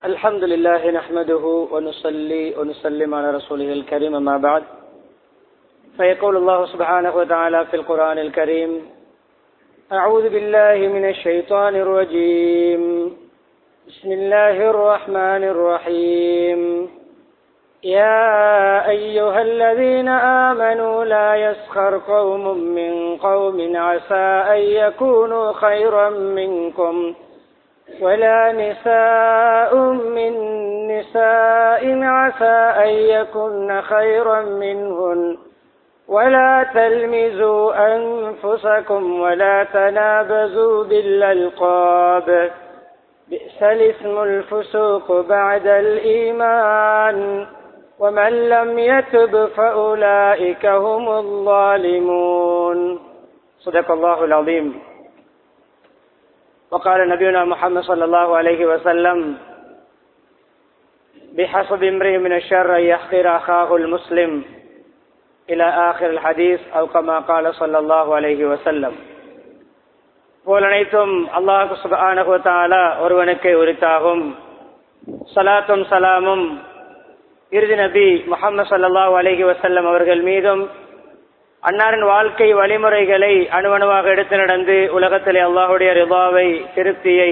الحمد لله نحمده ونصلي ونسلم على رسوله الكريم أما بعد فيقول الله سبحانه وتعالى في القرآن الكريم أعوذ بالله من الشيطان الرجيم بسم الله الرحمن الرحيم يا أيها الذين آمنوا لا يسخر قوم من قوم عسى أن يكونوا خيرا منكم ولا نساء من نساء عسى أن يكن خيرا منهن ولا تلمزوا أنفسكم ولا تنابزوا بالألقاب بئس الاسم الفسوق بعد الإيمان ومن لم يتب فأولئك هم الظالمون صدق الله العظيم. وقال نبينا محمد صلى الله عليه وسلم بحسب امرئ من الشر أن يحقر أخاه المسلم إلى آخر الحديث أو كما قال صلى الله عليه وسلم. போல் அனைத்தும் அல்லாஹ் சுப்ஹானஹு வ தஆலா ஒருவனுக்கே உரித்தாகும். ஸலாத்தும் ஸலாமும் இறுதி நபி முஹம்மது ஸல்லல்லாஹு அலைஹி வஸல்லம் அவர்கள் மீதும் அன்னாரின் வாழ்க்கை வழிமுறைகளை அணுவணுவாக எடுத்து நடந்து உலகத்திலே அல்லாஹுடைய ரிதாவை திருப்தியை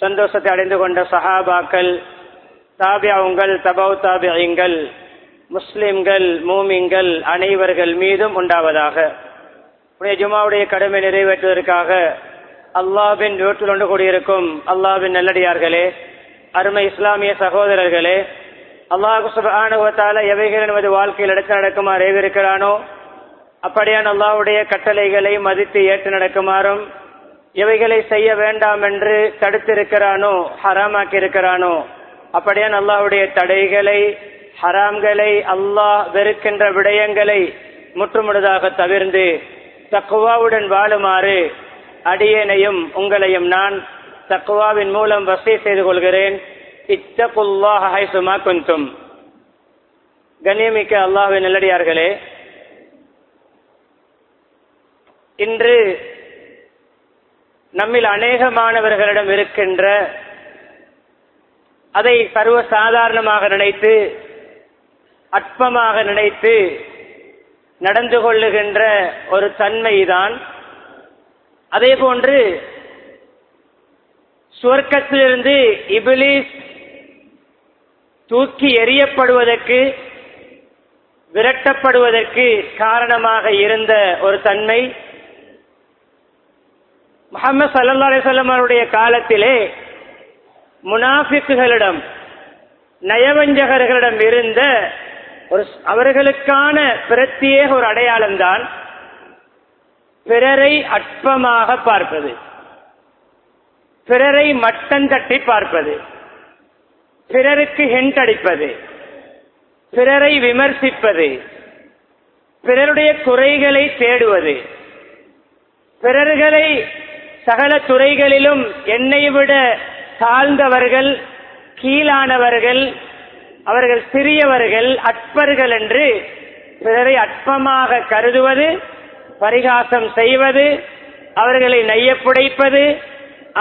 சந்தோஷத்தை அடைந்து கொண்ட சஹாபாக்கள், தாபிஊங்கள், தபவு தாபிஈங்கள், முஸ்லிம்கள், மூமின்கள் அனைவர்கள் மீதும் உண்டாவதாக. ஜுமாவுடைய கடமை நிறைவேற்றுவதற்காக அல்லாஹ்வின் வீட்டில் ஒன்று கூடியிருக்கும் அல்லாஹ்வின் நல்லடியார்களே, அருமை இஸ்லாமிய சகோதரர்களே, அல்லாஹ் சுப்ஹானஹு வ தஆலா எவைகள் நமது வாழ்க்கையில் எடுத்து நடக்குமாறு ஏவிருக்கிறானோ அப்படியான அல்லாஹ்வுடைய கட்டளைகளை மதித்து ஏற்று நடக்குமாறும், எவைகளை செய்ய வேண்டாம் என்று தடுத்திருக்கிறானோ ஹராமாக்கி இருக்கிறானோ அப்படியான அல்லாஹ்வுடைய தடைகளை ஹராம்களை அல்லாஹ் வெறுக்கின்ற விடயங்களை முற்றுமுழுதாக தவிர்ந்து தக்வாவுடன் வாழுமாறு அடியேனையும் உங்களையும் நான் தக்வாவின் மூலம் வஸீ செய்து கொள்கிறேன். இத்தகுல்லாஹ ஹைசுமா குன்தும். கண்ணியமிக்க அல்லாஹ்வின் நல்லடியார்களே, இன்று நம்மில் அநேகமானவர்களிடம் இருக்கின்ற அதை சர்வ சாதாரணமாக நினைத்து அற்பமாக நினைத்து நடந்து கொள்ளுகின்ற ஒரு தன்மைதான். அதே போன்று சுவர்க்கத்திலிருந்து இப்லீஸ் தூக்கி எறியப்படுவதற்கு, விரட்டப்படுவதற்கு காரணமாக இருந்த ஒரு தன்மை முஹம்மது ஸல்லல்லாஹு அலைஹி வஸல்லம் அவருடைய காலத்திலே முனாஃபிக்குகளிடம், நயவஞ்சகர்களிடம் இருந்த ஒரு அவர்களுக்கான பிரத்யேக ஒரு அடையாளம்தான் பிறரை அற்பமாக பார்ப்பது, பிறரை மட்டம் தட்டி பார்ப்பது, பிறருக்கு ஹிண்ட் அடிப்பது, பிறரை விமர்சிப்பது, பிறருடைய குறைகளை தேடுவது, பிறர்களை சகல துறைகளிலும் என்னை விட தாழ்ந்தவர்கள், கீழானவர்கள், அவர்கள் சிறியவர்கள், அற்பர்கள் என்று பிறரை அற்பமாக கருதுவது, பரிகாசம் செய்வது, அவர்களை நையப்புடைப்பது,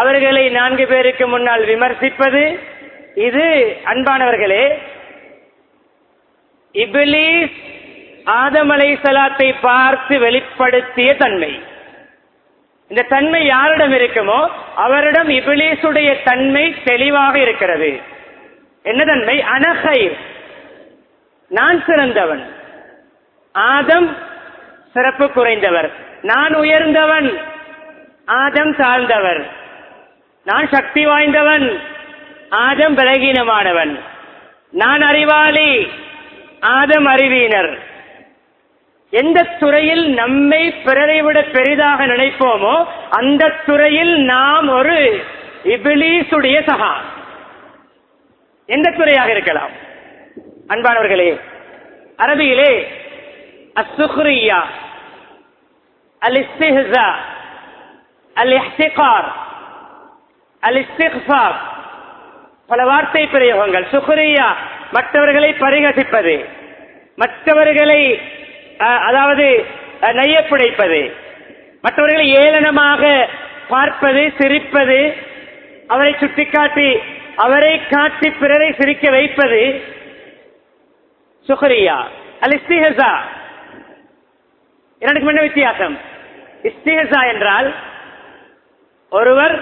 அவர்களை 4 பேருக்கு முன்னால் விமர்சிப்பது, இது அன்பானவர்களே இப்லீஸ் ஆதம் அலைஹிஸ்ஸலாத்தை பார்த்து வெளிப்படுத்திய தன்மை. இந்த தன்மை யாரிடம் இருக்குமோ அவரிடம் இப்லீசுடைய தன்மை தெளிவாக இருக்கிறது. என்ன தன்மை? அன கைர், நான் சிறந்தவன். ஆதம் சிறப்பு குறைந்தவர், நான் உயர்ந்தவன். ஆதம் தாழ்ந்தவர். நான் சக்தி வாய்ந்தவன், ஆதம் பலகீனமானவன். நான் அறிவாளி, ஆதம் அறிவீனர். எந்த துறையில் நம்மை பிறரை விட பெரிதாக நினைப்போமோ அந்த துறையில் நாம் ஒரு இப்லீசுடைய சகா. எந்த துறையாக இருக்கலாம் அன்பானவர்களே, அரபியிலே அஸ்ஸுக்ரியா, அல் இஸ்திஹ்ஸா, அல் இஹ்திகார், அல் இஸ்திக்ஃபாப், பல வார்த்தை பிரயோகங்கள். சுக்ரியா மற்றவர்களை பரிகசிப்பது, மற்றவர்களை அதாவது நையப்புடைப்பது, மற்றவர்களை ஏளனமாக பார்ப்பது, சிரிப்பது, அவரை சுட்டிக்காட்டி அவரை காட்டி பிறரை சிரிக்க வைப்பது சுக்ரியா. அல் இஸ்திஹ்ஸா இரண்டுக்கும் என்ன வித்தியாசம்? இஸ்திஹ்ஸா என்றால் ஒருவர்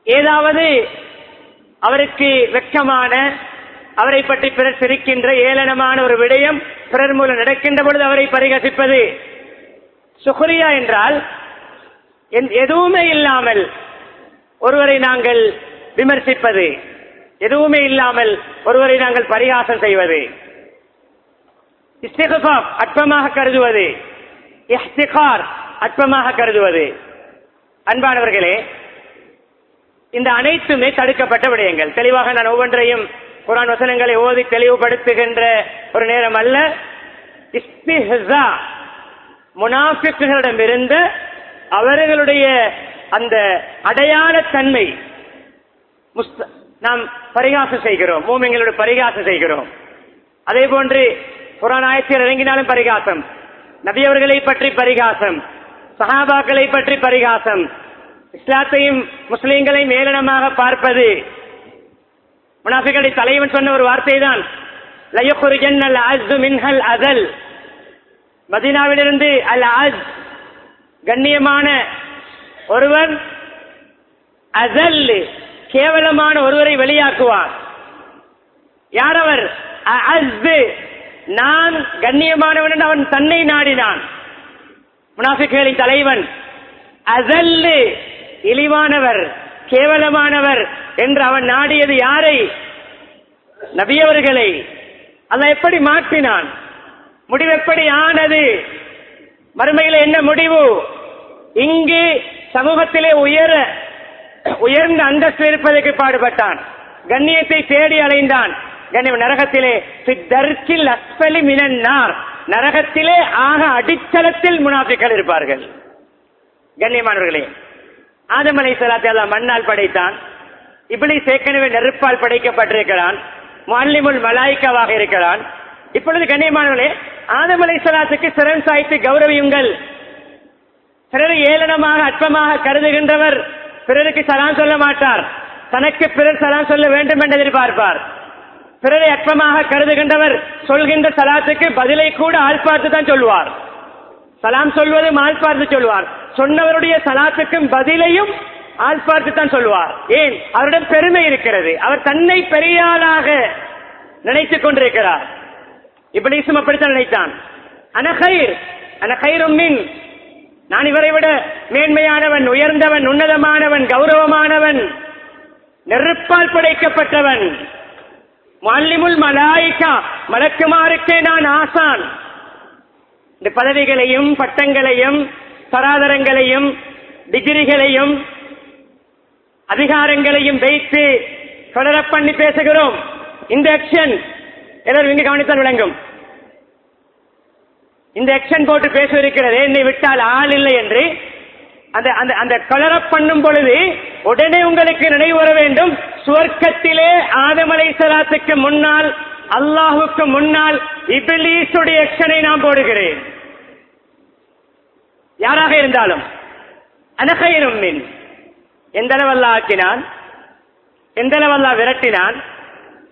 ஏதாவது அவருக்கு வெட்கமான, அவரை பற்றி பிறர் சிரிக்கின்ற ஏளனமான ஒரு விடயம் பிறர் மூலம் நடக்கின்ற பொழுது அவரை பரிகசிப்பது. சுக்ரியா என்றால் எதுவுமே இல்லாமல் ஒருவரை நாங்கள் விமர்சிப்பது, எதுவுமே இல்லாமல் ஒருவரை நாங்கள் பரிகாசம் செய்வது. இஸ்திக்ஃபாப் அற்பமாக கருதுவது, இஹ்திகார் அற்பமாக கருதுவது. அன்பானவர்களே, இந்த அனைத்துமே தடுக்கப்பட்ட விடயங்கள். தெளிவாக நான் ஒவ்வொன்றையும் குர்ஆன் வசனங்களை ஓதி தெளிவுபடுத்துகின்ற ஒரு நேரம் அல்ல. இஸ்திஹ்ஸா முனாஃபிக்குகளிடமிருந்து அவர்களுடைய அந்த அடையாள தன்மை, நாம் பரிகாசம் செய்கிறோம், மூமின்களோடு பரிகாசம் செய்கிறோம். அதே போன்று குர்ஆன் ஆயத்தில் இறங்கினாலும் பரிகாசம், நபி அவர்களை பற்றி பரிகாசம், சஹாபாக்களை பற்றி பரிகாசம், இஸ்லாத்தையும் முஸ்லிம்களையும் ஏளனமாக பார்ப்பது. முனாஃபிக்குடைய தலைவன் சொன்ன ஒரு வார்த்தை தான் லயுக்ரிஜன்னல் அஸ்ஸு மின்ஹல் அஸல். மதீனாவிலிருந்து அல் அஸ் கண்ணியமான ஒருவர், அஸல் கேவலமான ஒருவரை வெளியாக்குவார். யார் அவர்? அஸ்ஸு, நான் கண்ணியமானவன் என்று அவன் தன்னை நாடினான். முனாஃபிக்குகளின் தலைவன் அஸல் இழிவானவர், கேவலமானவர் என்று அவன் நாடியது யாரை? நபி அவர்களை. அல்லாஹ் எப்படி மாற்றினான்? முடிவு எப்படி ஆனது? மறுமையில என்ன முடிவு? இங்கு சமூகத்திலே உயர்ந்த அந்தஸ்து இருப்பதற்கு பாடுபட்டான், கண்ணியத்தை தேடி அலைந்தான். கண்ணியம் நரகத்திலே சித்தர்க்கில் அஸ்பலி மினன்னார், நரகத்திலே ஆக அடித்தளத்தில் முனாஃபிக்கள் இருப்பார்கள். கண்ணியமானவர்களே, ஆதம் அலைஹிஸ்ஸலாத்தை அல்லாஹ் மண்ணால் படைத்தான். இப்லீஸ் ஏற்கனவே நெருப்பால் படைக்கப்பட்டிருக்கிறான், முஅல்லிமுல் மலாயிக்காவாக இருக்கிறான். இப்பொழுது கண்ணியமானவர்களே, ஆதம் அலைஹிஸ்ஸலாத்துக்கு சிரம் சாய்த்து கௌரவியுங்கள். பிறரை ஏளனமாக அற்பமாக கருதுகின்றவர் பிறருக்கு சலாம் சொல்ல மாட்டார், தனக்கு பிறர் சலாம் சொல்ல வேண்டும் என்று எதிர்பார்ப்பார். பிறரை அற்பமாக கருதுகின்றவர் சொல்கின்ற சலாத்துக்கு பதிலை கூட ஆள் பார்த்து தான் சொல்வார். சலாம் சொல்வதும் ஆள் பார்த்து சொல்வார், சொன்னவருடைய சலாத்துக்கும் பதிலையும் ஆள் பார்த்து தான் சொல்வார். ஏன்? அவரிடம் பெருமை இருக்கிறது, அவர் தன்னை பெரிய ஆளாக நினைத்துக் கொண்டிருக்கிறார். இப்லீஸும் அப்படித்தான் நினைத்தான். அன கைரும் மின், நான் இவரை விட மேன்மையானவன், உயர்ந்தவன், உன்னதமானவன், கௌரவமானவன், நெருப்பால் படைக்கப்பட்டவன், முஅல்லிமுல் மலாயிகா, மலக்குமாருக்கே நான் ஆசான். இந்த பதவிகளையும் பட்டங்களையும் சராதரங்களையும் டிகிரிகளையும் அதிகாரங்களையும் வைத்து தொடர பண்ணி பேசுகிறோம். இந்த ஆக்ஷன் எல்லாரும் இங்கு கவனித்தால் விளங்கும். இந்த ஆக்ஷன் போட்டு பேசுவதற்கிறது, என்னை விட்டால் ஆள் இல்லை என்று அந்த கலர பண்ணும் பொழுது உடனே உங்களுக்கு நினைவு வர வேண்டும், சுவர்க்கத்திலே ஆதம் அலைஹிஸ்ஸலாத்துக்கு முன்னால், அல்லாஹுக்கு முன்னால் இப்லீஸுடைய ஆக்ஷனை நான் போடுகிறேன். யாராக இருந்தாலும் அனகைரும் மின், எந்த அளவல்லா ஆக்கினான், எந்த அளவல்லா விரட்டினான்,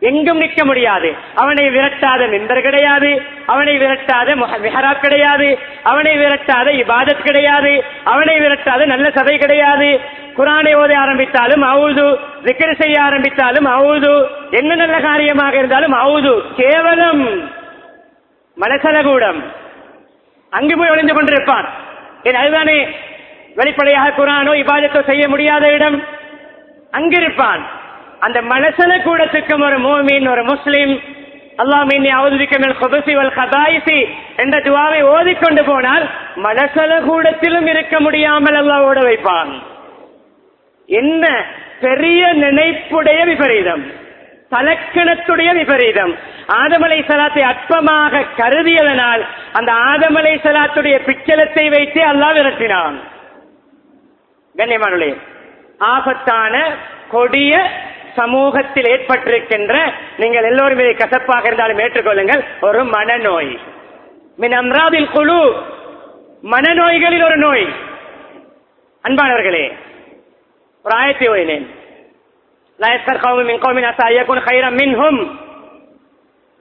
எங்கும் நிற்க முடியாது. அவனை விரட்டாத மிம்பர் கிடையாது, அவனை விரட்டாத மிஹராப் கிடையாது, அவனை விரட்டாத இபாதத் கிடையாது, அவனை விரட்டாத நல்ல சபை கிடையாது. குர்ஆனை ஓத ஆரம்பித்தாலும் அவுது, zikr செய்ய ஆரம்பித்தாலும் அவுது, என்ன நல்ல காரியமாக இருந்தாலும் அவுது. கேவலம் மலசலகூடம், அங்கு போய் ஒளிந்து கொண்டிருப்பான். அதுதானே வெளிப்படையாக குர்ஆனோ இபாதத்தோ செய்ய முடியாத இடம், அங்கிருப்பான். அந்த மலசல கூடத்துக்கும் ஒரு மூமின், ஒரு முஸ்லிம் அல்லாஹும்ம இன்னி அஊது பிக மினல் குபுஸி வல் கபாயிஸி என்ற துஆவை ஓதிக்கொண்டு போனால் மலசல கூடத்திலும் இருக்க முடியாமல் அல்லாஹ் ஓட வைப்பான். என்ன பெரிய நினைப்புடைய விபரீதம், தலக்கணத்துடைய விபரீதம். ஆதம் அலைஹிஸ்ஸலாத்தை அற்பமாக கருதியதனால் அந்த ஆதம் அலைஹிஸ்ஸலாத்துடைய பிச்சலத்தை வைத்து அல்லாஹ் விரட்டினான். கண்ணியமானவர்களே, ஆபத்தான கொடிய சமூகத்தில் ஏற்பட்டிருக்கின்ற, நீங்கள் எல்லோரும் இதை கசப்பாக இருந்தாலும் ஏற்றுக்கொள்ளுங்கள், ஒரு மனநோய். மின் அம்ராதில் குலு, மனநோய்களில் ஒரு நோய். அன்பானவர்களே, ஒரு ஆயத்தை ஓதினேன். லா யஸ்கர் கௌமும் மின் கௌமின் அஸா யகுன கைரம் மின்ஹும்.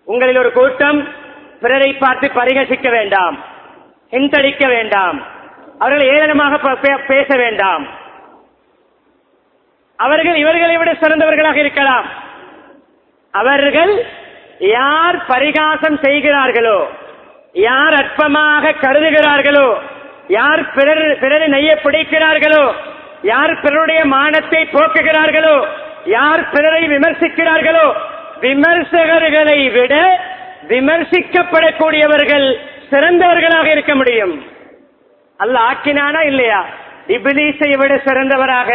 உங்களில் ஒரு கூட்டம் பிறரை பார்த்து பரிகசிக்க வேண்டாம், ஹிந்தடிக்க வேண்டாம், அவர்களை ஏளனமாக பேச வேண்டாம். அவர்கள் இவர்களை விட சிறந்தவர்களாக இருக்கலாம். அவர்கள் யார் பரிகாசம் செய்கிறார்களோ, யார் அற்பமாக கருதுகிறார்களோ, யார் பிறரை நெய்ய பிடிக்கிறார்களோ, யார் பிறருடைய மானத்தை போக்குகிறார்களோ, யார் பிறரை விமர்சிக்கிறார்களோ, விமர்சகர்களை விட விமர்சிக்கப்படக்கூடியவர்கள் சிறந்தவர்களாக இருக்க முடியும். அல்லாஹ் ஆக்கினானா இல்லையா? இப்லீஸை விட சிறந்தவராக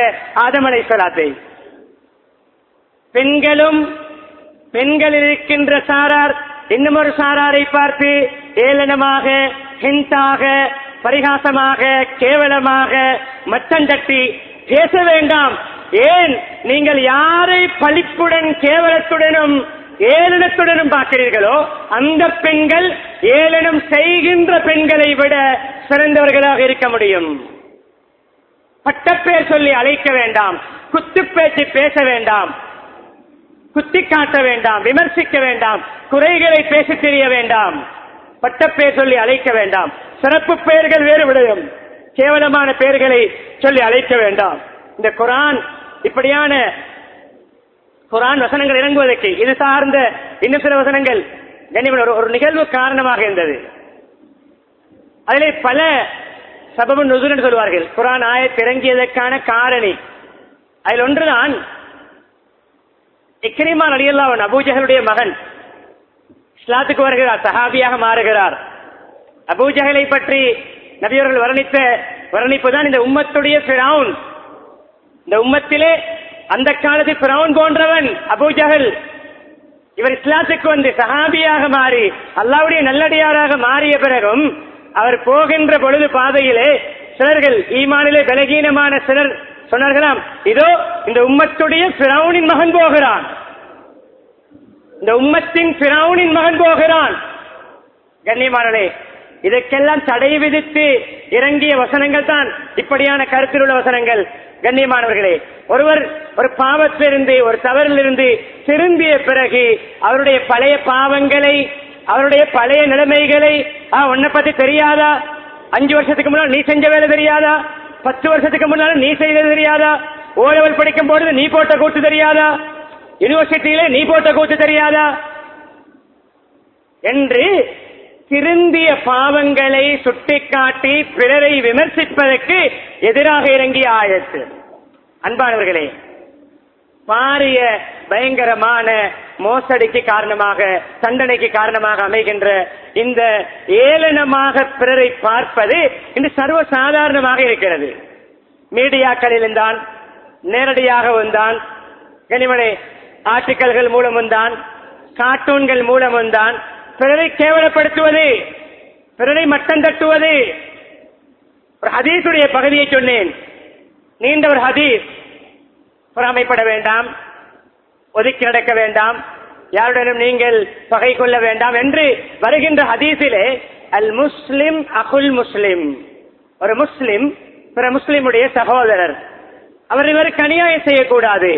ஆதம் அலைஹிஸ்ஸலாத்தை. பெண்கள் இருக்கின்ற சாரார் இன்னும் ஒரு சாராரை பார்த்து ஏளனமாக, ஹிந்தாக, பரிகாசமாக, கேவலமாக, மட்டம் தட்டி பேச வேண்டாம். ஏன் நீங்கள் யாரை பழிப்புடன், கேவலத்துடனும், ஏளனத்துடனும் பார்க்கிறீர்களோ அந்த பெண்கள் ஏளனம் செய்கின்ற பெண்களை விட சிறந்தவர்களாக இருக்க முடியும். பட்டப்பேர் சொல்லி அழைக்க வேண்டாம், குத்துப்பேச்சு பேச வேண்டாம், குத்தி காட்ட வேண்டாம், விமர்சிக்க வேண்டாம், குறைகளை பேசி தெரிய வேண்டாம், பட்டப்பேர் சொல்லி அழைக்க வேண்டாம். சிறப்பு பெயர்கள் வேறு விடயம், கேவலமான பெயர்களை சொல்லி அழைக்க வேண்டாம். இந்த குர்ஆன் இப்படியான குர்ஆன் வசனங்கள் இறங்குவதற்கு இது சார்ந்த இன்னும் சில வசனங்கள் ஒரு நிகழ்வு காரணமாக இருந்தது. அதிலே பல சபபு நுஸூல் என்று சொல்வார்கள். குர்ஆன் ஆயத் இறங்கியதற்கான காரணி அதில் ஒன்றுதான் இக்ரிமா ரலியல்லாஹு அன்ஹு, அபூ ஜஹலுடைய மகன், இஸ்லாத்துக்கு வருகிறார், சஹாபியாக மாறுகிறார். அபூ ஜஹலை பற்றி நபி அவர்கள் வர்ணித்த வர்ணிப்பு தான் இந்த உம்மத்துடைய ஃபிரௌன். இந்த உம்மத்திலே அந்த காலத்தில் ஃபிரௌன் போன்றவன் அபூ ஜஹல். இவர் இஸ்லாத்துக்கு வந்து சஹாபியாக மாறி அல்லாஹ்வுடைய நல்லடியாராக மாறிய பிறகும் அவர் போகின்ற பொழுது பாதையிலே சிலர்கள் ஈமானிலே பலகீனமான சிலர் சொன்னார்களாம், இதோ இந்த உம்மத்துடைய ஃபிரௌனின் மகன் போகிறான், இந்த உம்மத்தின் ஃபிரௌனின் மகன் போகிறான். கண்ணியமானே, இதற்கெல்லாம் தடை விதித்து இறங்கிய வசனங்கள் தான் இப்படியான கருத்தில் உள்ள வசனங்கள். கண்ணியமானவர்களே, ஒருவர் ஒரு பாவத்திலிருந்து, ஒரு தவறிலிருந்து திரும்பிய பிறகு அவருடைய பழைய பாவங்களை, அவருடைய பழைய நிலைமைகளை, உன்னை பத்தி தெரியாதா, 5 வருஷத்துக்கு முன்னால் நீ செஞ்ச வேலை தெரியாதா, 10 வருஷத்துக்கு முன்னால நீ செய்தது தெரியாதா, ஓ லெவல் படிக்கும் பொழுது நீ போட்ட கூத்து தெரியாதா, யூனிவர்சிட்டியிலே நீ போட்ட கூத்து தெரியாதா என்று திருந்திய பாவங்களை சுட்டிக்காட்டி பிறரை விமர்சிப்பதற்கு எதிராக இறங்கிய ஆயத்து. அன்பானவர்களே, பாரிய பயங்கரமான மோசடிக்கு காரணமாக, தண்டனைக்கு காரணமாக அமைகின்ற இந்த ஏளனமாக பிறரை பார்ப்பது இன்று சர்வ சாதாரணமாக இருக்கிறது. மீடியாக்களிலும் தான், நேரடியாகவும் தான், கனிமலை ஆர்டிக்கல்கள் மூலமும் தான், கார்ட்டூன்கள் மூலமும் தான் பிறரை கேவலப்படுத்துவது, பிறரை மட்டம் தட்டுவது. ஒரு ஹதீஸுடைய பகுதியை சொன்னேன், நீண்ட ஒரு ஹதீஸ். பொறாமைப்பட வேண்டாம், ஒதுக்கி நடக்க வேண்டாம், யாருடனும் நீங்கள் பகை கொள்ள வேண்டாம் என்று வருகின்ற ஹதீஸிலே அல் முஸ்லிம் அகுல் முஸ்லிம், ஒரு முஸ்லிம் பிற முஸ்லிமுடைய சகோதரர், அவர் இவருக்கு அநியாயம் செய்யக்கூடாது,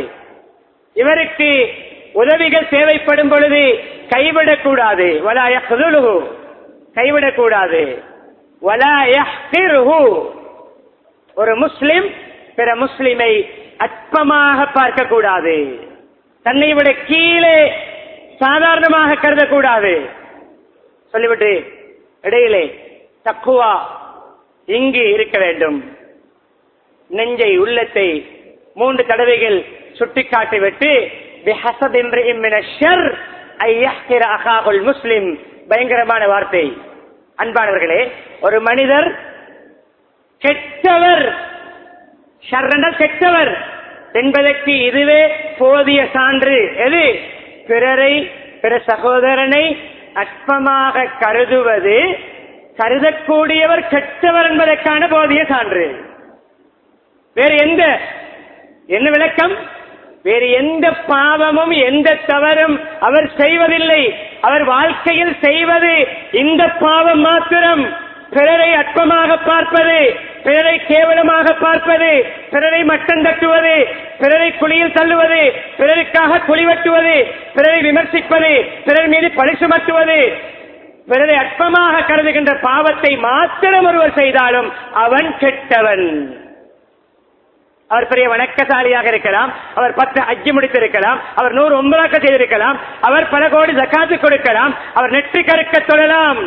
இவருக்கு உதவிகள் தேவைப்படும் பொழுது கைவிடக்கூடாது, வலா யஹ்துலுஹு, கைவிடக்கூடாது, வலா யஹ்கிருஹு, ஒரு முஸ்லிம் பிற முஸ்லிமை அற்பமாக பார்க்க கூடாது, தன்னை விட கீழே சாதாரணமாக கருதக்கூடாது. சொல்லிவிட்டு இடையிலே தக்குவா இங்கு இருக்க வேண்டும். நெஞ்சை, உள்ளத்தை 3 தடவைகள் சுட்டிக்காட்டிவிட்டு பிஹஸபி இம்ரிஇன் மினஷ் ஷர் ஐ யஹ்கிர அகாஹுல் முஸ்லிம், பயங்கரமான வார்த்தை. அன்பானவர்களே, ஒரு மனிதர் கெட்டவர், ஷர்ரண்டல் கெட்டவர் என்பதற்கு இதுவே போதிய சான்று. எது? பிறரை, பிற சகோதரனை அற்பமாக கருதுவது, கருதக்கூடியவர் கெட்டவர் என்பதற்கான போதிய சான்று. வேறு என்ன விளக்கம்? வேறு எந்த பாவமும் எந்த தவறும் அவர் செய்வதில்லை. அவர் வாழ்க்கையில் செய்வது இந்த பாவம் மாத்திரம். பிறரை அற்பமாக பார்ப்பது, பிறரை கேவலமாக பார்ப்பது, பிறரை மட்டம் தட்டுவது, பிறரை குழியில் தள்ளுவது, பிறருக்காக குழி வெட்டுவது, பிறரை விமர்சிப்பது, பிறர் மீது பழி சுமத்துவது, பிறரை அற்பமாக கருதுகின்ற பாவத்தை மாத்திரம் ஒருவர் செய்தாலும் அவன் கெட்டவன். அவர் பெரிய வணக்கசாலியாக இருக்கலாம், அவர் 10 ஹஜ் முடித்திருக்கலாம், அவர் 100 உம்ராக்கள் செய்திருக்கலாம், அவர் பல கோடி ஜகாத்து கொடுக்கலாம், அவர் நெற்றி கருக்க தொழலாம்,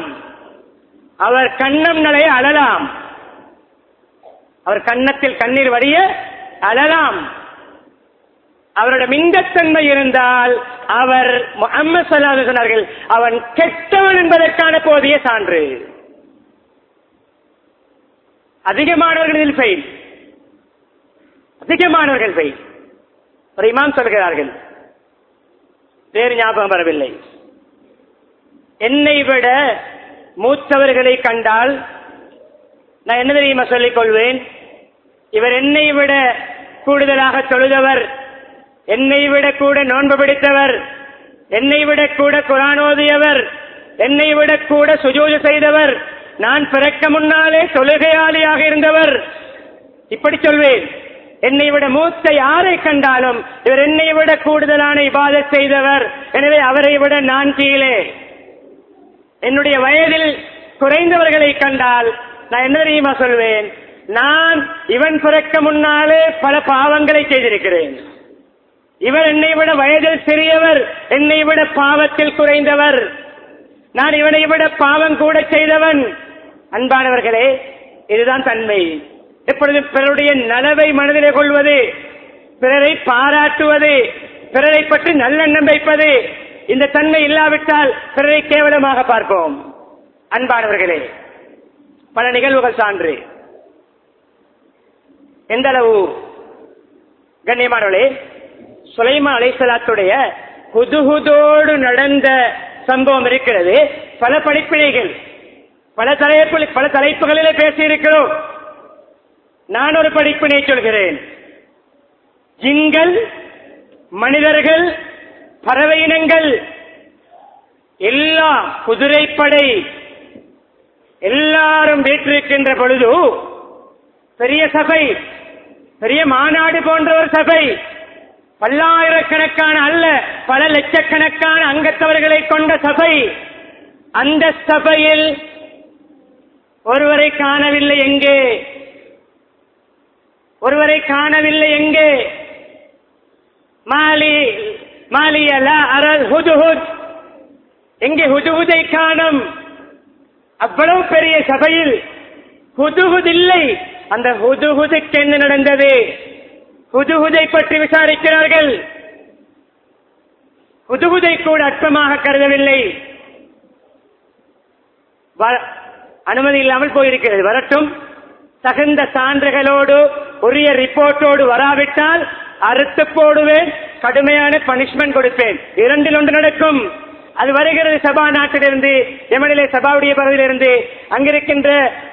அவர் கண்ணம் நலைய அழலாம், அவர் கன்னத்தில் கண்ணீர் வடிய அழலாம். அவரோட மிங்கத்தன்மை இருந்தால் அவர் முஹம்மது ஸல்லல்லாஹு அலைஹி வஸல்லம் சொன்னார்கள், அவன் கெட்டவன் என்பதற்கான போதிய சான்று. அதிகமானவர்கள் இதில் ஃபெயில், அதிகமானவர்கள் ஃபெயில். ஒரு இமாம் சொல்கிறார்கள், வேறு ஞாபகம் வரவில்லை, என்னை விட மூத்தவர்களை கண்டால் நான் என்ன தெரியுமா சொல்லிக் கொள்வேன், இவர் என்னை விட கூடுதலாக தொழுதவர், என்னை விட கூட நோன்பு பிடித்தவர், என்னை விட கூட குர்ஆன் ஓதியவர், என்னை விட கூட சுஜூது செய்தவர், நான் பிறக்க முன்னாலே தொழுகையாளியாக இருந்தவர், இப்படி சொல்வேன். என்னை விட மூத்த யாரை கண்டாலும் இவர் என்னை விட கூடுதலான இபாதத் செய்தவர், எனவே அவரை விட நான் கீழே. என்னுடைய வயதில் குறைந்தவர்களை கண்டால் நான் என்ன தெரியுமா சொல்வேன், நான் இவன் பிறக்க முன்னாலே பல பாவங்களை செய்திருக்கிறேன், இவர் என்னை விட வயதில் சிறியவர், என்னை விட பாவத்தில் குறைந்தவர், நான் இவனை விட பாவம் கூட செய்தவன். அன்பானவர்களே, இதுதான் தன்மை. எப்பொழுதும் பிறருடைய நலவை மனதிலே கொள்வது, பிறரை பாராட்டுவது, பிறரை பற்றி நல்லெண்ணம் வைப்பது, இந்த தன்மை இல்லாவிட்டால் பிறரை கேவலமாக பார்ப்போம். அன்பானவர்களே, பல நிகழ்வுகள் சான்று. எந்த அளவு கண்ணியமானவர்களே, சுலைமான் அலைஹிஸ்ஸலாத்துடைய ஹுதுஹுதோடு நடந்த சம்பவம் இருக்கிறது. பல படிப்பினைகள், பல தலைப்புகளிலே பேசியிருக்கிறோம். நான் ஒரு படிப்பினை சொல்கிறேன். ஜின்கள், மனிதர்கள், பறவை இனங்கள் எல்லாம், குதிரைப்படை எல்லாரும் வீற்றிருக்கின்ற பொழுது பெரிய சபை, பெரிய மாநாடு போன்ற ஒரு சபை, பல்லாயிரக்கணக்கான அல்ல பல லட்சக்கணக்கான அங்கத்தவர்களை கொண்ட சபை. அந்த சபையில் ஒருவரை காணவில்லை. எங்கே? ஒருவரை காணவில்லை. எங்கே? மாலியல அரல் ஹுதுஹுத், எங்கே ஹுதுஹுதை காணும்? அவ்வளவு பெரிய சபையில் ஹுதுஹுத் இல்லை. அந்த ஹுதுஹுதுக்கு என்ன நடந்தது? ஹுதுஹுதை பற்றி விசாரிக்கிறார்கள். ஹுதுஹுதை கூட அற்பமாக கருதவில்லை. அனுமதி இல்லாமல் போயிருக்கிறது. வரட்டும், தகுந்த சான்றுகளோடு உரிய ரிப்போர்ட்டோடு வராவிட்டால் அறுத்து போடுவேன், கடுமையான பனிஷ்மெண்ட் கொடுப்பேன். இரண்டில் ஒன்று நடக்கும். அது வருகிறது சபா நாட்டிலிருந்து, எமனிலே சபாவுடைய பகுதியிலிருந்து. அங்கிருக்கின்ற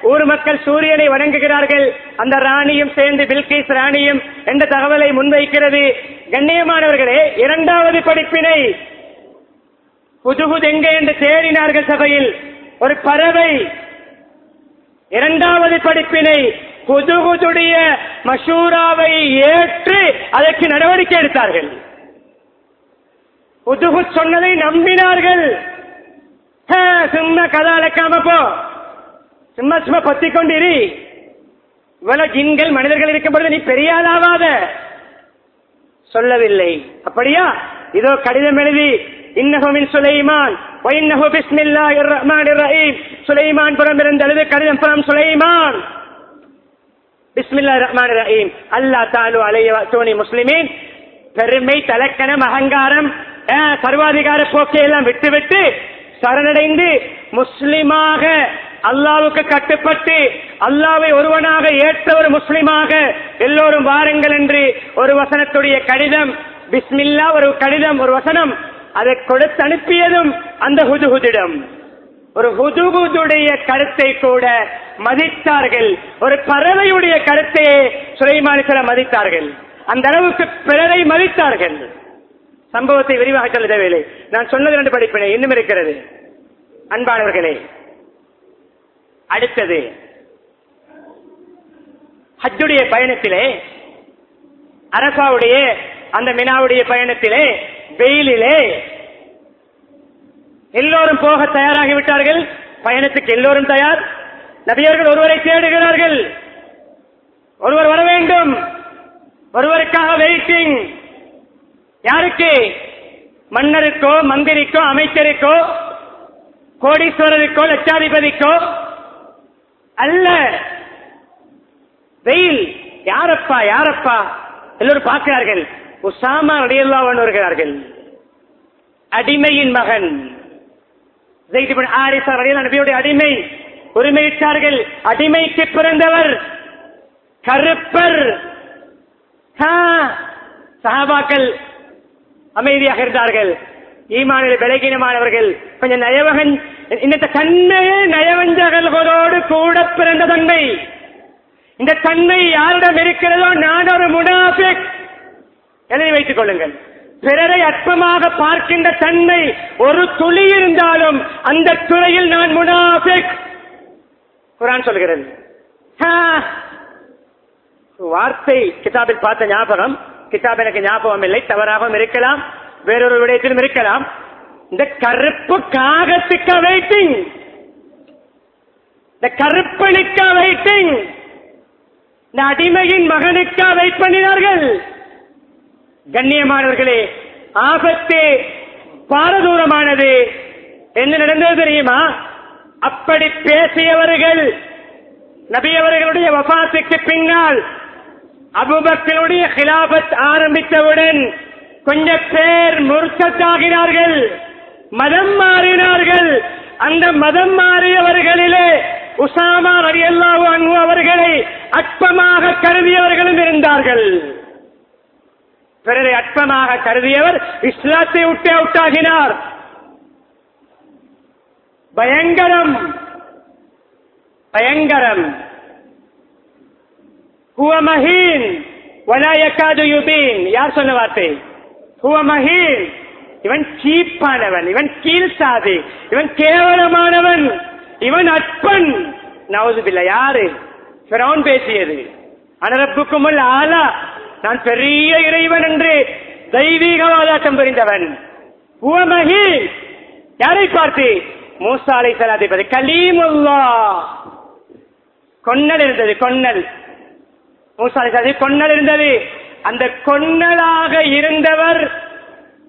ஊர் மக்கள் சூரியனை வணங்குகிறார்கள். அந்த ராணியும் சேர்ந்து, பில்கிஸ் ராணியும் என்ற தகவலை முன்வைக்கிறது. கண்ணியமானவர்களே, இரண்டாவது படிப்பினை, ஹுதுஹுத் எங்கே என்று தேடினார்கள் சபையில். ஒரு பறவை. இரண்டாவது படிப்பினை, ஹுதுஹுதுடைய மஷூராவை ஏற்று அதற்கு நடவடிக்கை எடுத்தார்கள். ஹுதுஹுத் சொன்னதை நம்பினார்கள். சும்மா கதை அழைக்காம போ, சும்மா சும்மா பத்தி கொண்டிரு, இவ்வளவு ஜின்கள் மனிதர்கள் இருக்கும் பொழுது நீ பெரிய ஆளாவாத சொல்லவில்லை. அப்படியா? இதோ கடிதம் எழுதி, இன்னஹு மின் சுலைமான் வ இன்னஹு பிஸ்மில்லாஹிர் ரஹ்மானிர் ரஹீம். சுலைமான் புறம் இருந்தது கடிதம் புறம் சுலைமான். பிஸ்மில்லாஹிர் ரஹ்மானிர் ரஹீம். அல்லாஹ் தஆலா அலைஹி வஸல்லி முஸ்லிமீன். பெருமை, தலக்கணம், அகங்காரம், சர்வாதிகார போக்கை எல்லாம் விட்டுவிட்டு சரணடைந்து முஸ்லிமாக அல்லாஹ்வுக்கு கட்டுப்பட்டு அல்லாஹ்வை ஒருவனாக ஏற்ற ஒரு முஸ்லிமாக எல்லோரும் வாருங்கள் என்று ஒரு வசனத்துடைய கடிதம், பிஸ்மில்லா ஒரு கடிதம், ஒரு வசனம், அதை கொடுத்து அனுப்பியதும் அந்த ஹுதுஹுதிடம். ஒரு ஹுதுஹுதுடைய கருத்தை கூட மதித்தார்கள். ஒரு பறவையுடைய கருத்தையே சுலைமான் அலைஹிஸ்ஸலாம் மதித்தார்கள். அந்த அளவுக்கு பிறரை மதித்தார்கள். சம்பவத்தை விரிவாக சொல்ல தேவையில்லை. நான் சொன்னது 2 படிப்பினை இன்னும் இருக்கிறது. அன்பானவர்களே, அடுத்தது ஹஜ்ஜுடைய பயணத்திலே, அரபாவுடைய அந்த மினாவுடைய பயணத்திலே, வெயிலிலே எல்லோரும் போக தயாராகிவிட்டார்கள். பயணத்துக்கு எல்லோரும் தயார். நபியர்கள் ஒருவரை தேடுகிறார்கள். ஒருவர் வர வேண்டும். ஒருவருக்காக வெயிட்டிங். யாருக்கு? மன்னருக்கோ, மந்திரிக்கோ, அமைச்சருக்கோ, கோடீஸ்வரருக்கோ, லட்சாதிபதிக்கோ அல்ல. வெயில். யாரப்பா யாரப்பா? எல்லோரும் பார்க்கிறார்கள். உசாமா ரலியல்லாஹு அன்ஹு வருகிறார்கள். அடிமையின் மகன் ஸைத் இப்னு ஹாரிஸா ரலியல்லாஹு நபியுடைய அடிமை. உரிமையிட்டார்கள். அடிமைக்கு பிறந்தவர், கருப்பர். சஹாபாக்கள் அமைதியாக இருந்தார்கள். ஈமானில் பலகீனமானவர்கள், கொஞ்சம் நயவகன். இந்த தன்மையே நயவஞ்சகர்களோடு கூட பிறந்த தன்மை. இந்த தன்மை யாரிடம் இருக்கிறதோ நான் ஒரு முனாஃபிக். எழுதி வைத்துக் கொள்ளுங்கள். பிறரை அற்பமாக பார்க்கின்ற தன்மை ஒரு துளி இருந்தாலும் அந்த துறையில் நான் முனாஃபிக். குர்ஆன் சொல்கிறது. வார்த்தை கிதாபில் பார்த்த ஞாபகம், கிதாப் எனக்கு ஞாபகம் இல்லை, தவறாகவும் இருக்கலாம், வேறொரு விடயத்திலும் இருக்கலாம். இந்த கருப்பு காகத்துக்கு வெயிட்டிங், இந்த கருப்பனுக்கு வெயிட்டிங், இந்த அடிமையின் மகனுக்கு வெயிட் பண்ணினார்கள். கண்ணியமானவர்களே, ஆபத்து பாரதூரமானது. என்ன நடந்தது தெரியுமா? அப்படி பேசியவர்கள் நபி அவர்களுடைய வஃபாத்துக்கு பின்னால் அபூபக்கருடைய கிலாபத் ஆரம்பித்தவுடன் கொஞ்சம் பேர் முர்த்தத்தாகினார்கள், மதம் மாறினார்கள். அந்த மதம் மாறியவர்களிலே உசாமா ரலியல்லாஹு அன்ஹு அவர்களை அற்பமாக கருதியவர்களும் இருந்தார்கள். பிறரை அற்பமாக கருதியவர் இஸ்லாத்தை விட்டு அவுட்டாகினார். பயங்கரம், பயங்கரம். ஹுவ மஹீன் வலா யகாது யுபீன். யார் சொன்ன வார்த்தை? ஹுவ மஹீன். இவன் சீப்பானவன், இவன் கீழ்சாதி, இவன் கேவலமானவன், இவன் அற்பன். நவுதுபில்லா. யாரு? ஃபிரௌன் பேசியது. அனரப்புக்குமுல் ஆலா, நான் பெரிய இறைவன் என்று தெய்வீகவாதாட்டம் புரிந்தவன். ஹுவ மஹீன். யாரை பார்த்து? மூசா அலைஹிஸ்ஸலாத்தை பார்த்து. கலீமுல்லாஹ். கொன்னல் இருந்தது, கொன்னல். மூசா அலைஹிஸ்ஸலாத்தை கொன்னல் இருந்தது. அந்த கொன்னலாக இருந்தவர்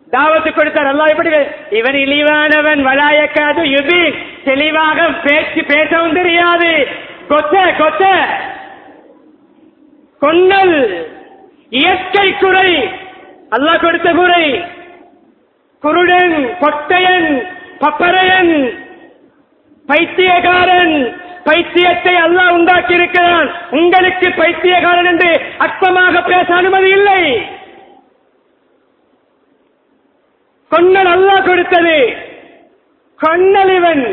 தாவத்து கொடுத்தார். அல்லாஹ் எப்படி? இவன் இழிவானவன், வலாயக்காது யுபி, தெளிவாக பேசவும் தெரியாது, கொத்த கொத்த. கொன்னல் இயற்கை குறை, அல்லாஹ் கொடுத்த குறை. குருடன், கொட்டையன், பப்பரையன், பைத்தியக்காரன். பைத்தியத்தை அல்லாஹ் உண்டாக்கி இருக்கிறான். உங்களுக்கு பைத்தியக்காரன் என்று அற்பமாக பேச அனுமதி இல்லை. கொன்னல் அல்லாஹ் கொடுத்தது. கொன்னல் இவன்.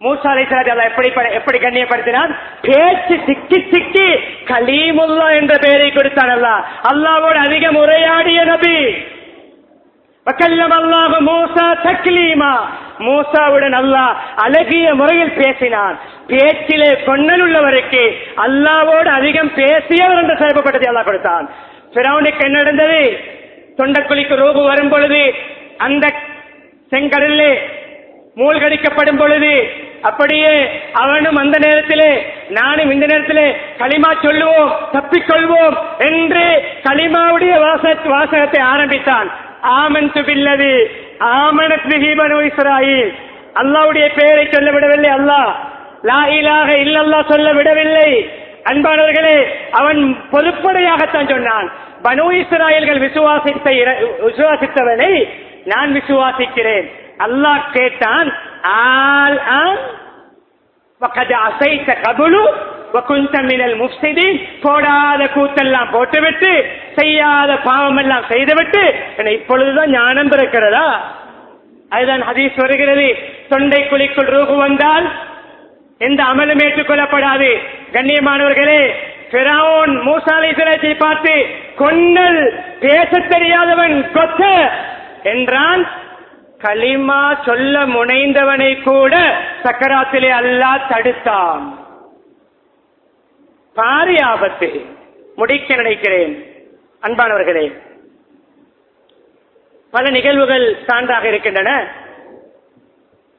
மூசா அலைஹிஸ்ஸலாம் அல்லாஹ் எப்படி கண்ணியப்படுத்தினான்? பேச்சு சிக்கி சிக்கி கலீமுல்லா என்ற பெயரை கொடுத்தான். அல்லாஹ் அல்லாஹ்வோடு அதிகம் உரையாடிய நபி. வக்கல்லம் அல்லாஹ் மூசா தக்லீமா. மூசாவுடன் அல்லாஹ் அழகிய முறையில் பேசினான். பேச்சிலே கொன்னல் உள்ளவருக்கு அல்லாஹ்வோடு அதிகம் பேசியவர் என்ற சிறப்புப்பட்டதை அல்லாஹ் கொடுத்தான். ஃபிரௌனுக்கு என்ன நடந்தது? தொண்டக்குழிக்கு ரூபு வரும் பொழுது, அந்த செங்கடலிலே மூழ்கடிக்கப்படும் பொழுது, அப்படியே அவனும் அந்த நேரத்திலே நானும் இந்த நேரத்திலே களிமா சொல்லுவோம், தப்பிக்கொள்வோம் என்று களிமாவுடைய வாசகத்தை ஆரம்பித்தான். ஆமன்து பில்லதி ஆமனத் பிஹி பனூ இஸ்ராயீல். அல்லாஹ்வுடைய பெயரை சொல்ல விடவில்லை. அல்லாஹ் லா இலாஹ இல்லல்லாஹ் சொல்ல விடவில்லை. அன்பானவர்களே, அவன் பொதுப்படையாகத்தான் சொன்னான். பனூ இஸ்ராயல்கள் விசுவாசித்தவனை நான் விசுவாசிக்கிறேன். அல்லாஹ் கேட்டான், ஆல் ஆன் வகத் அஸைத கபுலு வகுன்த மினல் முஃப்ஸிதீன். போடாத கூத்தெல்லாம் போட்டுவிட்டு, செய்யாத பாவம் எல்லாம் செய்துவிட்டு இப்பொழுதுதான் ஞானம் பிறக்கிறதா? அதுதான் ஹதீஸ் வருகிறது. தொண்டை குழிக்குள் ரூஹு வந்தால் எந்த அமலும் ஏற்றுக்கொள்ளப்படாது. கண்ணியமானவர்களே, ஃபிரௌன் மூசா அலைஹிஸ்ஸலாத்தை பார்த்து கொன்னல், பேச தெரியாதவன், கொத்த என்றான். கலிமா சொல்ல முனைந்தவனை கூட சக்கராத்திலே அல்லாஹ் தடுத்தான். பாரி ஆபத்து. முடிக்க நினைக்கிறேன். அன்பானவர்களே, பல நிகழ்வுகள் சான்றாக இருக்கின்றன.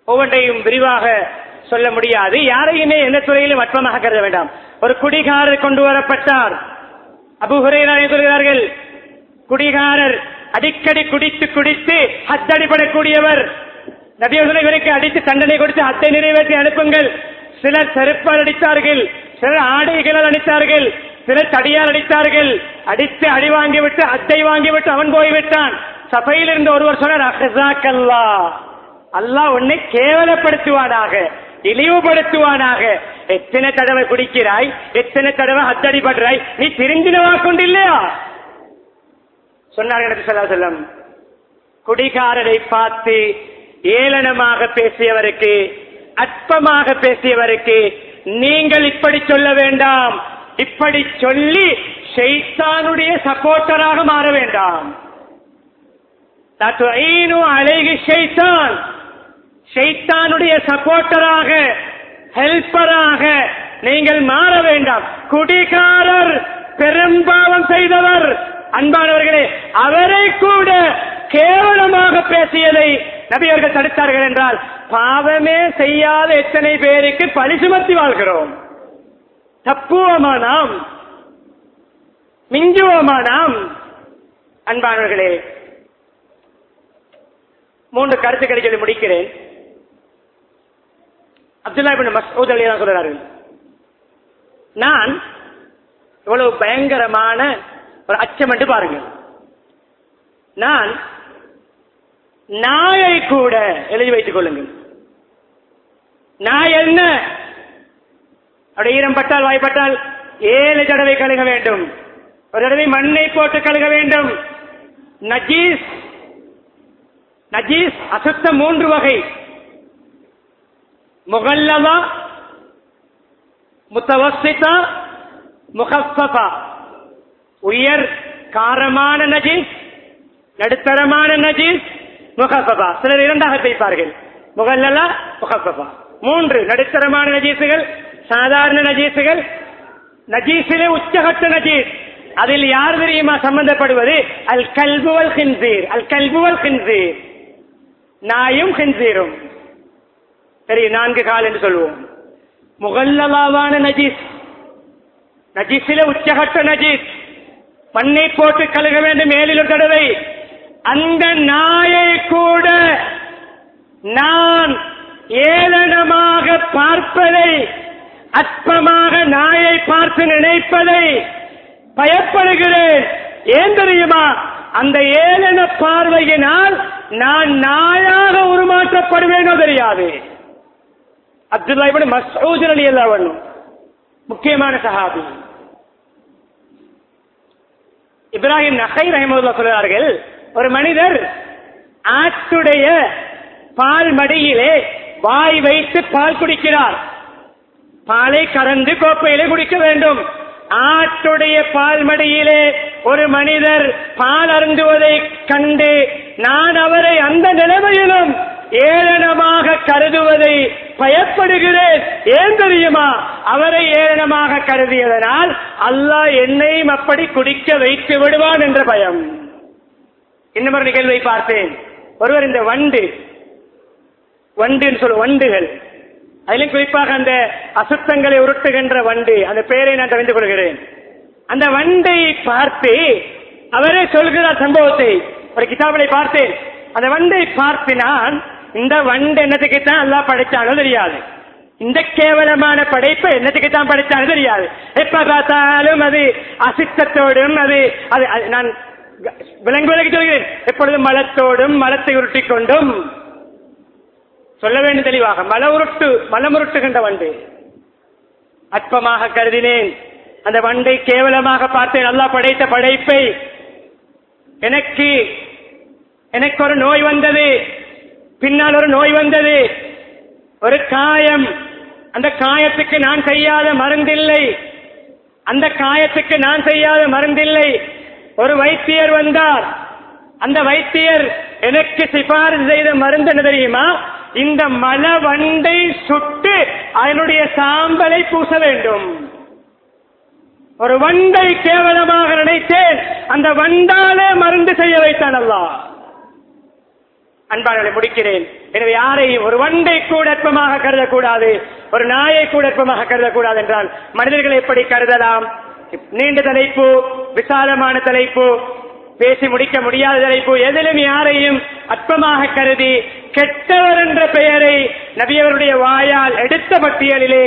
ஒவ்வொன்றையும் விரிவாக சொல்ல முடியாது. யாரையுமே எந்த துறையிலும் அற்பமாக கருத வேண்டாம். ஒரு குடிகாரர் கொண்டு வரப்பட்டார். அபூ ஹுரைரா சொல்கிறார்கள், குடிகாரர் அடிக்கடி குடித்து குடித்து ஹத்தடிப்படக்கூடியவர். நபி அவர்கள் இவருக்கு அடித்து தண்டனை கொடுத்து ஹத்தை நிறைவேற்றி அனுப்புங்கள். சிலர் செருப்பால் அடித்தார்கள், சிலர் ஆடைகளால் அடித்தார்கள், சிலர் தடியால் அடித்தார்கள். அடித்து அடி வாங்கிவிட்டு ஹத்தை வாங்கிவிட்டு அவன் போய்விட்டான். சபையில் இருந்த ஒருவர் சொன்னார், அஹ்ஸாக்கல்லா, அல்லாஹ் உன்னை கேவலப்படுத்துவானாக, இழிவுபடுத்துவானாக. எத்தனை தடவை குடிக்கிறாய், எத்தனை தடவை ஹத்தடிபடுறாய், நீ திருந்தினவா கொண்டில்லையா சொன்னார்கள் நபி ஸல்லல்லாஹு அலைஹி வஸல்லம். குடிகாரரை பார்த்து ஏளனமாக பேசியவருக்கு, அற்பமாக பேசியவருக்கு நீங்கள் இப்படி சொல்ல வேண்டாம். இப்படி சொல்லி ஷைத்தானுடைய சப்போர்ட்டராக மாற வேண்டாம். ஷைத்தானுடைய சப்போர்ட்டராக, ஹெல்பராக நீங்கள் மாற வேண்டாம். குடிகாரர் பெரும்பாவம் செய்தவர். அன்பானவர்களே, அவரை கூட கேவலமாக பேசியதை நபி அவர்கள் தடுத்தார்கள் என்றால், பாவமே செய்யாத எத்தனை பேருக்கு பழி சுமத்தி வாழ்கிறோம். தப்புவோமா நாம், மிஞ்சுவோமா நாம்? அன்பானவர்களே, 3 கருத்துக்களை சொல்லி முடிக்கிறேன். அப்துல்லா இப்னு மஸ்ஊத் ரலியல்லாஹு அன்ஹு சொல்றார்கள், நான் இவ்வளவு பயங்கரமான ஒரு அச்சம் என்று பாருங்கள், நான் நாயை கூட எழுதி வைத்துக் கொள்ளுங்கள். நாய் என்ன, அப்படி ஈரம் பட்டால் வாய்ப்பட்டால் 7 தடவை கழுக வேண்டும். ஒரு தடவை மண்ணை போட்டு கழுக வேண்டும். நஜீஸ், நஜீஸ் அசுத்த 3 வகை: முகல்லமா, முத்தவஸ்ஸிதா, முகஃபஃபா. உயர் காரமான நஜீஸ், நடுத்தரமான நஜீஸ், முகஃபஃபா. சிலர் 2ஆக பிரிப்பார்கள், முகல்லலா, முகஃபஃபா. 3 நடுத்தரமான நஜீசுகள், சாதாரண நஜீசுகள். நஜீஸிலே உச்சகட்ட நஜீஸ், அதில் யார் தெரியுமா சம்பந்தப்படுவது? அல் கல்பு வல் கின்சீர். அல் கல்பு வல் கின்சீர், நாயும் கின்சீரும். சரி, 4 கால் என்று சொல்லுவோம். முகல்லலாவான நஜீஸ், நஜீஸிலே உச்சகட்ட நஜீஸ், மண்ணை போட்டு கழுக வேண்டும் 7 தடவை. அந்த நாயை கூட நான் ஏளனமாக பார்ப்பதை, அற்பமாக நாயை பார்த்து நினைப்பதை பயப்படுகிறேன். ஏன் தெரியுமா? அந்த ஏளன பார்வையினால் நான் நாயாக உருமாற்றப்படுவேனோ தெரியாது. அப்துல்லா இப்னு மஸ்ஊத் ரலியல்லாஹு அன்ஹு முக்கியமான சஹாபி. இப்ராஹிம் நஹை ரஹிமஹுல்லாஹ் சொல்கிறார்கள், ஒரு மனிதர் ஆட்டுடைய பால் மடியிலே வாய் வைத்து பால் குடிக்கிறார். பாலை கறந்து கோப்பையிலே குடிக்க வேண்டும். ஆட்டுடைய பால் மடியிலே ஒரு மனிதர் பால் அருந்துவதை கண்டு நான் அவரை அந்த நிலைமையிலும் ஏளனமாக கருதுவதை பயப்படுகிறேன். ஏன் தெரியுமா? அவரை ஏளனமாக கருதியதனால் அல்லாஹ் என்னையும் அப்படி குடிக்க வைத்து விடுவான் என்ற பயம். இன்னொரு நிகழ்வை பார்த்தேன். ஒருவர் இந்த வண்டுன்னு சொல்ல, வண்டுகள், அதிலும் குறிப்பாக அந்த அசுத்தங்களை உருட்டுகின்ற வண்டு, அந்த பெயரை நான் தெரிந்து கொள்கிறேன். அந்த வண்டை பார்த்து அவரே சொல்கிறார் சம்பவத்தை. ஒரு கிதாபிலை பார்த்தேன். அந்த வண்டை பார்த்து நான், இந்த வண்டு என்னத்துக்கு தான் அல்லாஹ் படைச்சானோ தெரியாது, இந்த கேவலமான படைப்பை என்னத்துக்கு தான் படைச்சானோ தெரியாது. எப்ப பார்த்தாலும் அது அசுத்தத்தோடும், அது நான் விலங்குகளுக்கு சொல்கிறேன், எப்பொழுதும் மலத்தோடும் மலத்தை உருட்டிக் கொண்டும், சொல்ல வேண்டும் தெளிவாக, மலமுருட்டுகின்ற வண்டு. அற்பமாக கருதினேன். அந்த வண்டை கேவலமாக பார்த்தேன். அல்லாஹ் படைத்த படைப்பை. எனக்கு ஒரு நோய் வந்தது, பின்னால் ஒரு நோய் வந்தது, ஒரு காயம். அந்த காயத்துக்கு நான் செய்யாத மருந்தில்லை, அந்த காயத்துக்கு நான் செய்யாத மருந்தில்லை. ஒரு வைத்தியர் வந்தார். அந்த வைத்தியர் எனக்கு சிபாரிசு செய்த மருந்து என்ன தெரியுமா? இந்த மலவண்டை சுட்டு அதனுடைய சாம்பலை பூச வேண்டும். ஒரு வண்டை கேவலமாக நினைத்தேன், அந்த வண்டாலே மருந்து செய்ய வைத்தான் அல்லாஹ். அன்பானவர்களை முடிக்கிறேன். எனவே யாரையும் ஒரு வண்டை கூட அற்பமாக கருதக்கூடாது, ஒரு நாயை கூட அற்பமாக கருதக்கூடாது. என்றால் மனிதர்களை எப்படி கருதலாம்? நீண்ட தலைப்பு, விசாலமான தலைப்பு, பேசி முடிக்க முடியாத தலைப்பு. எதிலும் யாரையும் அற்பமாக கருதி கெட்டவர் என்ற பெயரை நபியவருடைய வாயால் எடுத்த பட்டியலிலே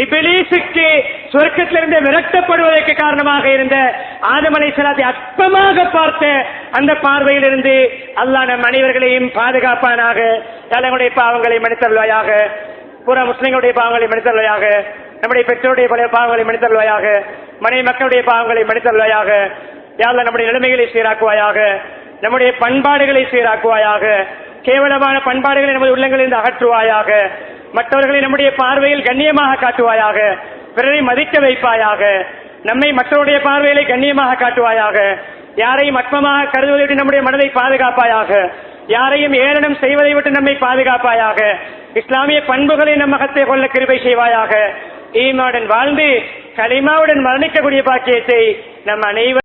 இபிலீசுக்கு சொர்க்கத்திலிருந்து விரட்டப்படுவதற்கு காரணமாக இருந்த ஆதம் அலைஹிஸ்ஸலாத்தை அற்பமாக பார்த்த அந்த பார்வையிலிருந்து அல்லாஹ் நம் அனைவர்களையும் பாதுகாப்பானாக. எங்களுடைய பாவங்களை மன்னித்தருள்வாயாக, புற முஸ்லிம்களுடைய பாவங்களை மன்னித்தருள்வாயாக, நம்முடைய பெற்றோருடைய பல பாவங்களை மன்னித்தருள்வாயாக, மனைவி மக்களுடைய பாவங்களை மன்னித்தருள்வாயாக. யா அல்லாஹ் நம்முடைய நிலைமைகளை சீராக்குவாயாக, நம்முடைய பண்பாடுகளை சீராக்குவாயாக, கேவலமான பண்பாடுகளை நமது உள்ளங்களிலிருந்து அகற்றுவாயாக, மற்றவர்களை நம்முடைய பார்வையில் கண்ணியமாக காட்டுவாயாக, பிறரை மதிக்க வைப்பாயாக, நம்மை மற்றவருடைய பார்வையிலே கண்ணியமாக காட்டுவாயாக, யாரையும் அற்பமாக கருதுவதை விட்டு நம்முடைய மனதை பாதுகாப்பாயாக, யாரையும் ஏளனம் செய்வதை விட்டு நம்மை பாதுகாப்பாயாக, இஸ்லாமிய பண்புகளை நம் மகத்தை கொள்ள கிருபை செய்வாயாக. ஈமாவுடன் வாழ்ந்து கலிமாவுடன் மரணிக்கக்கூடிய பாக்கியத்தை நம் அனைவரும்